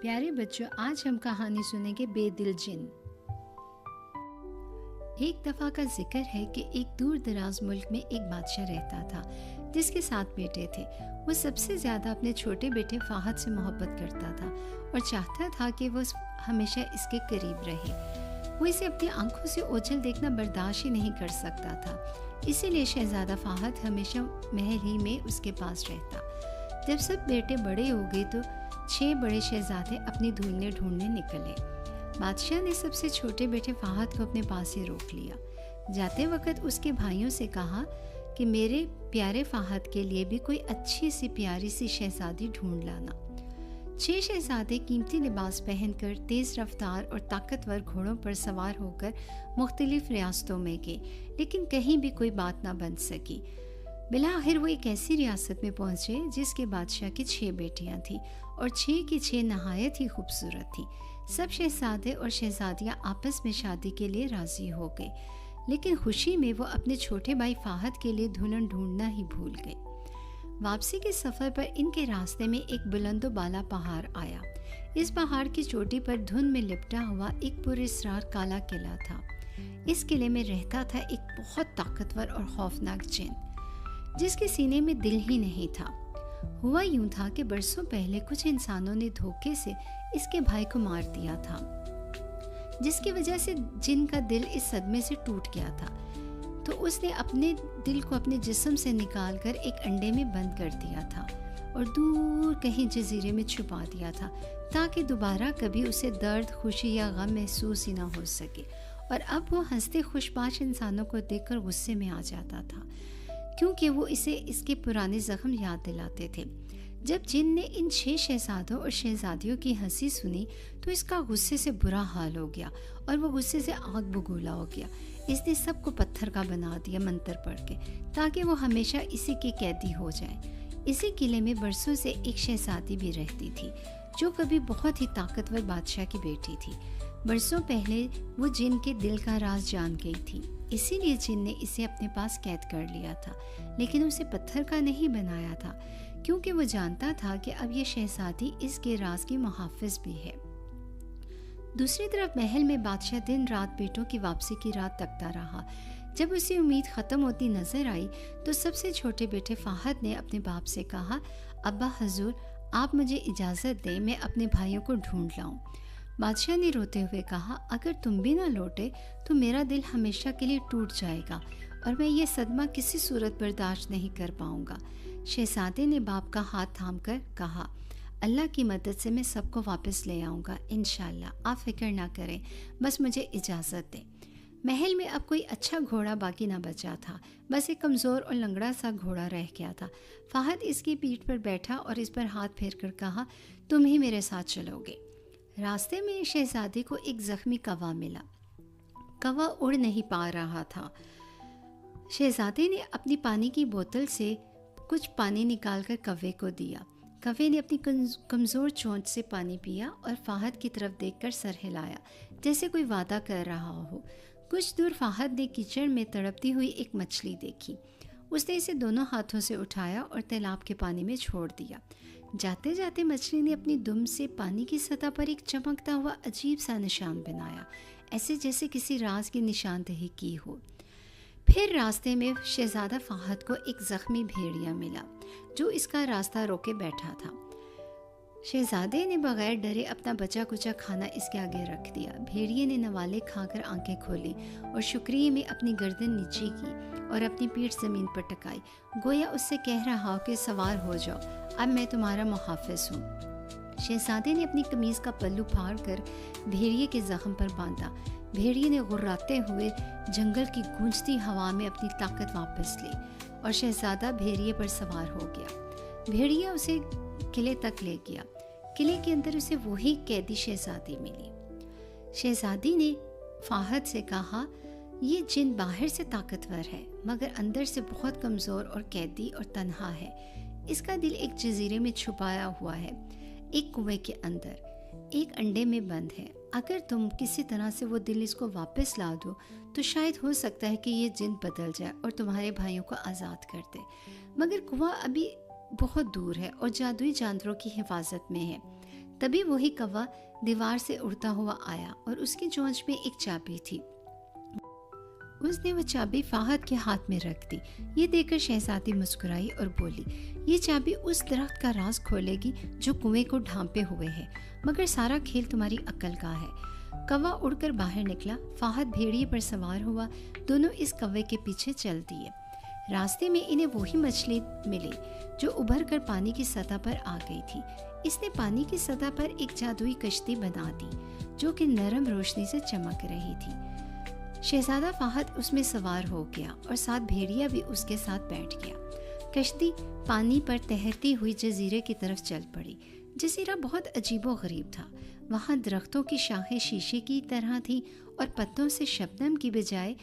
پیارے بچوں، آج ہم کہانی سنیں گے بے دل جن۔ ایک دفعہ کا ذکر ہے کہ ایک دور دراز ملک میں ایک بادشاہ رہتا تھا جس کے 7 بیٹے تھے۔ وہ سب سے زیادہ اپنے چھوٹے بیٹے فہد سے محبت کرتا تھا اور چاہتا تھا کہ وہ ہمیشہ اس کے قریب رہے۔ وہ اسے اپنی آنکھوں سے اوجھل دیکھنا برداشت ہی نہیں کر سکتا تھا، اسی لیے شہزادہ فہد ہمیشہ محل ہی میں اس کے پاس رہتا۔ جب سب بیٹے بڑے ہو گئے تو 6 بڑے شہزادے اپنی دھولیں ڈھونڈنے نکلے۔ بادشاہ نے سب سے چھوٹے بیٹے فہد کو اپنے پاس سے روک لیا۔ جاتے وقت اس کے بھائیوں سے کہا کہ میرے پیارے فہد کے لیے بھی کوئی اچھی سی پیاری سی شہزادی ڈھونڈ لانا۔ 6 شہزادے قیمتی لباس پہن کر تیز رفتار اور طاقتور گھوڑوں پر سوار ہو کر مختلف ریاستوں میں گئے، لیکن کہیں بھی کوئی بات نہ بن سکی۔ بالآخر وہ ایک ایسی ریاست میں پہنچے جس کے بادشاہ کی 6 بیٹیاں تھیں اور 6 کی 6 نہایت ہی خوبصورت تھیں۔ سب شہزادے اور شہزادیاں آپس میں شادی کے لیے راضی ہو گئے، لیکن خوشی میں وہ اپنے چھوٹے بھائی فہد کے لیے دلہن ڈھونڈنا ہی بھول گئے۔ واپسی کے سفر پر ان کے راستے میں ایک بلند و بالا پہاڑ آیا۔ اس پہاڑ کی چوٹی پر دھند میں لپٹا ہوا ایک پراسرار کالا قلعہ تھا۔ اس قلعے میں رہتا تھا ایک بہت طاقتور اور خوفناک جن جس کے سینے میں دل ہی نہیں تھا۔ ہوا یوں تھا کہ برسوں پہلے کچھ انسانوں نے دھوکے سے اس کے بھائی کو مار دیا تھا، جس کی وجہ سے جن کا دل اس صدمے سے ٹوٹ گیا تھا۔ تو اس نے اپنے دل کو اپنے جسم سے نکال کر ایک انڈے میں بند کر دیا تھا اور دور کہیں جزیرے میں چھپا دیا تھا، تاکہ دوبارہ کبھی اسے درد، خوشی یا غم محسوس ہی نہ ہو سکے۔ اور اب وہ ہنستے خوش باش انسانوں کو دیکھ کر غصے میں آ جاتا تھا، کیونکہ وہ اسے اس کے پرانے زخم یاد دلاتے تھے۔ جب جن نے ان 6 شہزادوں اور شہزادیوں کی ہنسی سنی تو اس کا غصے سے برا حال ہو گیا اور وہ غصے سے آگ بگولا ہو گیا۔ اس نے سب کو پتھر کا بنا دیا منتر پڑھ کے، تاکہ وہ ہمیشہ اسی کے قیدی ہو جائیں۔ اسی قلعے میں برسوں سے ایک شہزادی بھی رہتی تھی جو کبھی بہت ہی طاقتور بادشاہ کی بیٹی تھی۔ برسوں پہلے وہ جن کے دل کا راز جان گئی تھی، اسی لیے جن نے اسے اپنے پاس قید کر لیا تھا، لیکن اسے پتھر کا نہیں بنایا تھا، کیونکہ وہ جانتا تھا کہ اب یہ شہزادی اس کے راز کی محافظ بھی ہے۔ دوسری طرف محل میں بادشاہ دن رات بیٹوں کی واپسی کی رات تکتا رہا۔ جب اسے امید ختم ہوتی نظر آئی تو سب سے چھوٹے بیٹے فہد نے اپنے باپ سے کہا، ابا حضور، آپ مجھے اجازت دیں میں اپنے بھائیوں کو ڈھونڈ لاؤں۔ بادشاہ نے روتے ہوئے کہا، اگر تم بھی نہ لوٹے تو میرا دل ہمیشہ کے لیے ٹوٹ جائے گا اور میں یہ صدمہ کسی صورت برداشت نہیں کر پاؤں گا۔ شہزادے نے باپ کا ہاتھ تھام کر کہا، اللہ کی مدد سے میں سب کو واپس لے آؤں گا انشاءاللہ، آپ فکر نہ کریں، بس مجھے اجازت دیں۔ محل میں اب کوئی اچھا گھوڑا باقی نہ بچا تھا، بس ایک کمزور اور لنگڑا سا گھوڑا رہ گیا تھا۔ فہد اس کی پیٹھ پر بیٹھا اور اس پر ہاتھ پھیر کر کہا، تم ہی میرے ساتھ چلو گے۔ راستے میں شہزادے کو ایک زخمی کوا ملا۔ کوا اڑ نہیں پا رہا تھا۔ شہزادے نے اپنی پانی کی بوتل سے کچھ پانی نکال کر کوے کو دیا۔ کوے نے اپنی کمزور چونچ سے پانی پیا اور فہد کی طرف دیکھ کر سر ہلایا جیسے کوئی وعدہ کر رہا ہو۔ کچھ دور فہد نے کیچڑ میں تڑپتی ہوئی ایک مچھلی دیکھی۔ اس نے اسے دونوں ہاتھوں سے اٹھایا اور تالاب کے پانی میں چھوڑ دیا۔ جاتے جاتے مچھلی نے اپنی دم سے پانی کی سطح پر ایک چمکتا ہوا عجیب سا نشان بنایا، ایسے جیسے کسی راز کی نشاندہی کی ہو۔ پھر راستے میں شہزادہ فہد کو ایک زخمی بھیڑیا ملا جو اس کا راستہ روکے بیٹھا تھا۔ شہزادے نے بغیر ڈرے اپنا بچا کچا کھانا اس کے آگے رکھ دیا۔ بھیڑیے نے نوالے کھا کر آنکھیں کھولی اور شکریہ میں اپنی گردن نیچی کی اور اپنی پیٹھ زمین پر ٹکائی، گویا اس سے کہہ رہا ہو کہ سوار ہو جاؤ، اب میں تمہارا محافظ ہوں۔ شہزادے نے اپنی قمیض کا پلو پھاڑ کر بھیڑیے کے زخم پر باندھا۔ بھیڑیے نے غراتے ہوئے جنگل کی گونجتی ہوا میں اپنی طاقت واپس لی اور شہزادہ بھیڑیے پر سوار ہو گیا۔ بھیڑیا اسے قلعے تک لے گیا۔ قلعے کے اندر اسے وہی قیدی شہزادی ملی۔ شہزادی نے فہد سے کہا، یہ جن باہر سے طاقتور ہے مگر اندر سے بہت کمزور اور قیدی اور تنہا ہے۔ اس کا دل ایک جزیرے میں چھپایا ہوا ہے، ایک کنویں کے اندر، ایک انڈے میں بند ہے۔ اگر تم کسی طرح سے وہ دل اس کو واپس لا دو تو شاید ہو سکتا ہے کہ یہ جن بدل جائے اور تمہارے بھائیوں کو آزاد کر دے، مگر کنواں ابھی بہت دور ہے اور جادوئی جانوروں کی حفاظت میں ہے۔ تبھی وہی کوا دیوار سے اڑتا ہوا آیا اور اس کی چونچ میں ایک چابی تھی۔ اس نے وہ چابی فہد کے ہاتھ میں رکھ دی۔ یہ دیکھ کر شہزادی مسکرائی اور بولی، یہ چابی اس درخت کا راز کھولے گی جو کنویں کو ڈھانپے ہوئے ہے، مگر سارا کھیل تمہاری عقل کا ہے۔ کوا اڑ کر باہر نکلا، فہد بھیڑیے پر سوار ہوا، دونوں اس کوے کے پیچھے چل دیے۔ راستے میں انہیں وہی مچھلی ملی جو ابھر کر پانی کی سطح پر آ گئی تھی۔ اس نے پانی کی سطح پر ایک جادوئی کشتی بنا دی جو کہ نرم روشنی سے چمک رہی تھی۔ شہزادہ فہد اس میں سوار ہو گیا اور 7 بھیڑیا بھی اس کے ساتھ بیٹھ گیا۔ کشتی پانی پر تیرتی ہوئی جزیرے کی طرف چل پڑی۔ جزیرہ بہت عجیب و غریب تھا۔ وہاں درختوں کی شاخیں شیشے کی طرح تھیں اور پتوں سے شبنم کی بجائے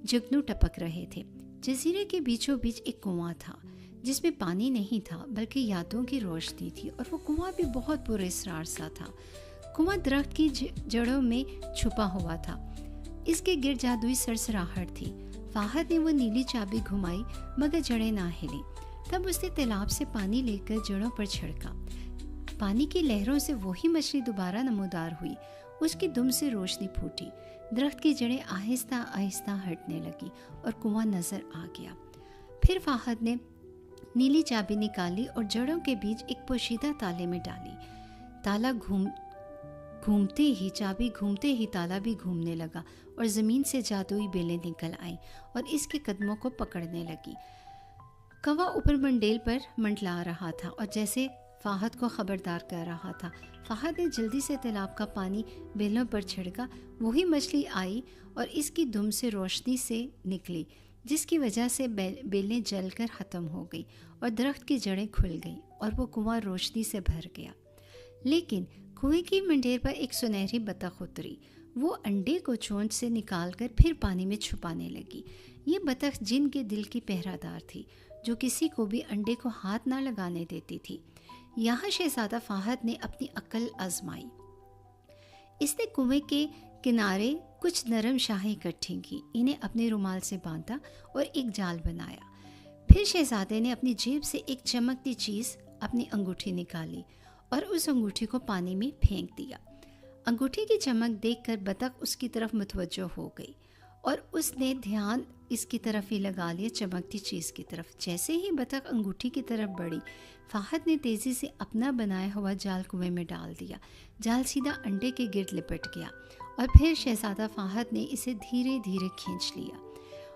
جگنو ٹپک رہے تھے۔ جزیرے کے بیچوں بیچ ایک کنواں تھا جس میں پانی نہیں تھا بلکہ یادوں کی روشنی تھی، اور وہ کنواں بھی بہت پر اسرار سا تھا۔ کنواں درخت کی جڑوں میں چھپا ہوا تھا۔ اس کے گرد جادوئی سرسراہٹ تھی۔ فہد نے وہ نیلی چابی گھمائی مگر جڑیں نہ ہلی۔ تب اس نے تالاب سے پانی لے کر جڑوں پر چھڑکا۔ پانی کی لہروں سے وہی مچھلی دوبارہ نمودار ہوئی۔ اس کی دم سے روشنی پھوٹی، درخت کی جڑیں آہستہ آہستہ ہٹنے لگی اور کنواں نظر آ گیا۔ پھر فہد نے نیلی چابی نکالی اور جڑوں کے بیچ ایک پوشیدہ تالے میں ڈالی۔ تالا چابی گھومتے ہی تالا بھی گھومنے لگا اور زمین سے جادوئی بیلیں نکل آئیں اور اس کے قدموں کو پکڑنے لگی۔ کوا اوپر منڈیل پر منڈلا رہا تھا اور جیسے فہد کو خبردار کر رہا تھا۔ فہد نے جلدی سے تالاب کا پانی بیلوں پر چھڑکا۔ وہی مچھلی آئی اور اس کی دم سے روشنی سے نکلی، جس کی وجہ سے بیلیں جل کر ختم ہو گئی اور درخت کی جڑیں کھل گئیں اور وہ کنواں روشنی سے بھر گیا۔ لیکن کنویں کی منڈیر پر ایک سنہری بطخ اتری۔ وہ انڈے کو چونچ سے نکال کر پھر پانی میں چھپانے لگی۔ یہ بطخ جن کے دل کی پہرہ دار تھی، جو کسی کو بھی انڈے کو ہاتھ نہ لگانے دیتی تھی۔ یہاں شہزادہ فہد نے اپنی عقل آزمائی۔ اس نے کنویں کے کنارے کچھ نرم شاہیں اکٹھی کی، انہیں اپنے رومال سے باندھا اور ایک جال بنایا۔ پھر شہزادے نے اپنی جیب سے ایک چمکتی چیز، اپنی انگوٹھی نکالی اور اس انگوٹھی کو پانی میں پھینک دیا۔ انگوٹھی کی چمک دیکھ کر بطخ اس کی طرف متوجہ ہو گئی اور اس نے دھیان اس کی طرف ہی لگا لیا، چمکتی چیز کی طرف۔ جیسے ہی بطخ انگوٹھی کی طرف بڑھی، فہد نے تیزی سے اپنا بنایا ہوا جال کنویں میں ڈال دیا۔ جال سیدھا انڈے کے گرد لپٹ گیا اور پھر شہزادہ فہد نے اسے دھیرے دھیرے کھینچ لیا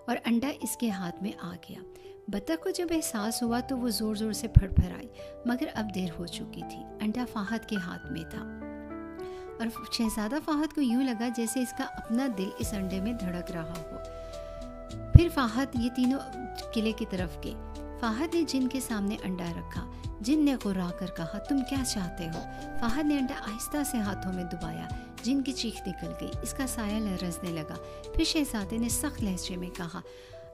اور انڈا اس کے ہاتھ میں آ گیا۔ بطخ کو جب احساس ہوا تو وہ زور زور سے پھڑ پھڑائی، مگر اب دیر ہو چکی تھی۔ انڈا فہد کے ہاتھ میں تھا اور شہزادہ فہد کو یوں لگا جیسے اس کا اپنا دل اس انڈے میں دھڑک رہا ہو۔ پھر فہد یہ تینوں قلعے کی طرف گئے۔ فہد نے جن کے سامنے انڈا رکھا۔ جن نے غرا کر کہا، تم کیا چاہتے ہو؟ فہد نے انڈا آہستہ سے ہاتھوں میں دبایا۔ جن کی چیخ نکل گئی، اس کا سایہ لرزنے لگا۔ پھر شہزادے نے سخت لہجے میں کہا،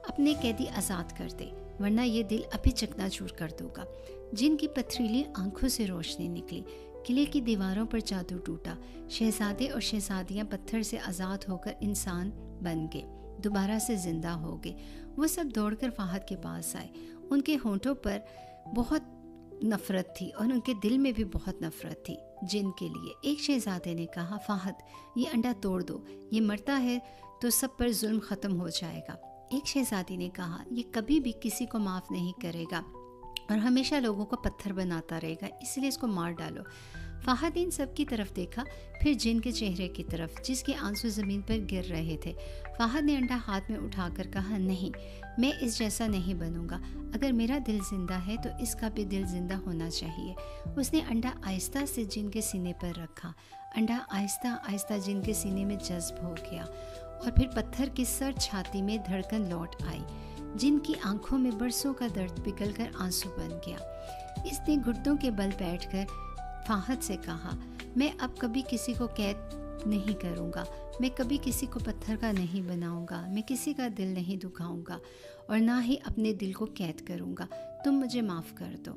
اپنے قیدی آزاد کر دے ورنہ یہ دل ابھی چکنا چور کر دوں گا۔ جن کی پتھریلی آنکھوں سے روشنی نکلی۔ قلعے کی دیواروں پر جادو ٹوٹا۔ شہزادے اور شہزادیاں پتھر سے آزاد ہو کر انسان بن گئے، دوبارہ سے زندہ ہو گئے۔ وہ سب دوڑ کر فہد کے پاس آئے۔ ان کے ہونٹوں پر بہت نفرت تھی اور ان کے دل میں بھی بہت نفرت تھی جن کے لیے۔ ایک شہزادے نے کہا، فہد یہ انڈا توڑ دو، یہ مرتا ہے تو سب پر ظلم ختم ہو جائے گا۔ ایک شہزادی نے کہا، یہ کبھی بھی کسی کو معاف نہیں کرے گا اور ہمیشہ لوگوں کو پتھر بناتا رہے گا، اس لیے اس کو مار ڈالو۔ فہد نے ان سب کی طرف دیکھا، پھر جن کے چہرے کی طرف جس کے آنسو زمین پر گر رہے تھے۔ فہد نے انڈا ہاتھ میں اٹھا کر کہا، نہیں، میں اس جیسا نہیں بنوں گا۔ اگر میرا دل زندہ ہے تو اس کا بھی دل زندہ ہونا چاہیے۔ اس نے انڈا آہستہ سے جن کے سینے پر رکھا۔ انڈا آہستہ آہستہ جن کے سینے میں جذب ہو گیا اور پھر پتھر کی سرد چھاتی میں دھڑکن لوٹ آئی۔ جن کی آنکھوں میں برسوں کا درد پگھل کر آنسو بن گیا۔ اس نے گھٹنوں کے بل بیٹھ کر فہد سے کہا، میں اب کبھی کسی کو قید نہیں کروں گا، میں کبھی کسی کو پتھر کا نہیں بناؤں گا، میں کسی کا دل نہیں دکھاؤں گا اور نہ ہی اپنے دل کو قید کروں گا، تم مجھے معاف کر دو۔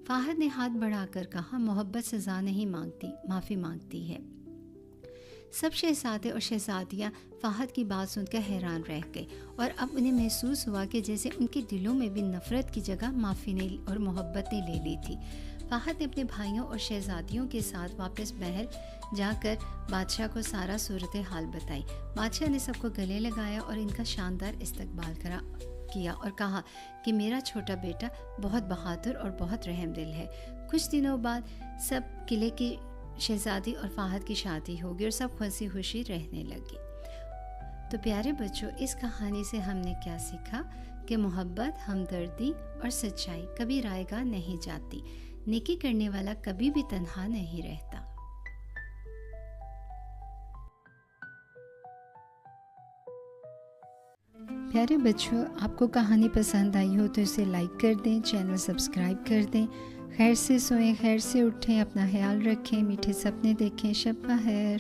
فہد نے ہاتھ بڑھا کر کہا، محبت سزا نہیں مانگتی، معافی مانگتی ہے۔ سب شہزادے اور شہزادیاں فہد کی بات سن کر حیران رہ گئے اور اب انہیں محسوس ہوا کہ جیسے ان کے دلوں میں بھی نفرت کی جگہ معافی نے اور محبت نے لے لی تھی۔ فہد نے اپنے بھائیوں اور شہزادیوں کے ساتھ واپس محل جا کر بادشاہ کو سارا صورتحال بتائی۔ بادشاہ نے سب کو گلے لگایا اور ان کا شاندار استقبال کیا اور کہا کہ میرا چھوٹا بیٹا بہت بہادر اور بہت رحم دل ہے۔ کچھ دنوں بعد سب قلعے کی شہزادی اور فہد کی شادی ہوگی اور سب ہنسی خوشی رہنے لگی۔ تو پیارے بچوں، اس کہانی سے ہم نے کیا سیکھا کہ محبت، ہمدردی اور سچائی کبھی رائے گاہ نہیں جاتی۔ نیکی کرنے والا کبھی بھی تنہا نہیں رہتا۔ پیارے بچوں، آپ کو کہانی پسند آئی ہو تو اسے لائک کر دیں، چینل سبسکرائب کر دیں۔ خیر سے سوئیں، خیر سے اٹھیں، اپنا خیال رکھیں، میٹھے سپنے دیکھیں۔ شب بخیر۔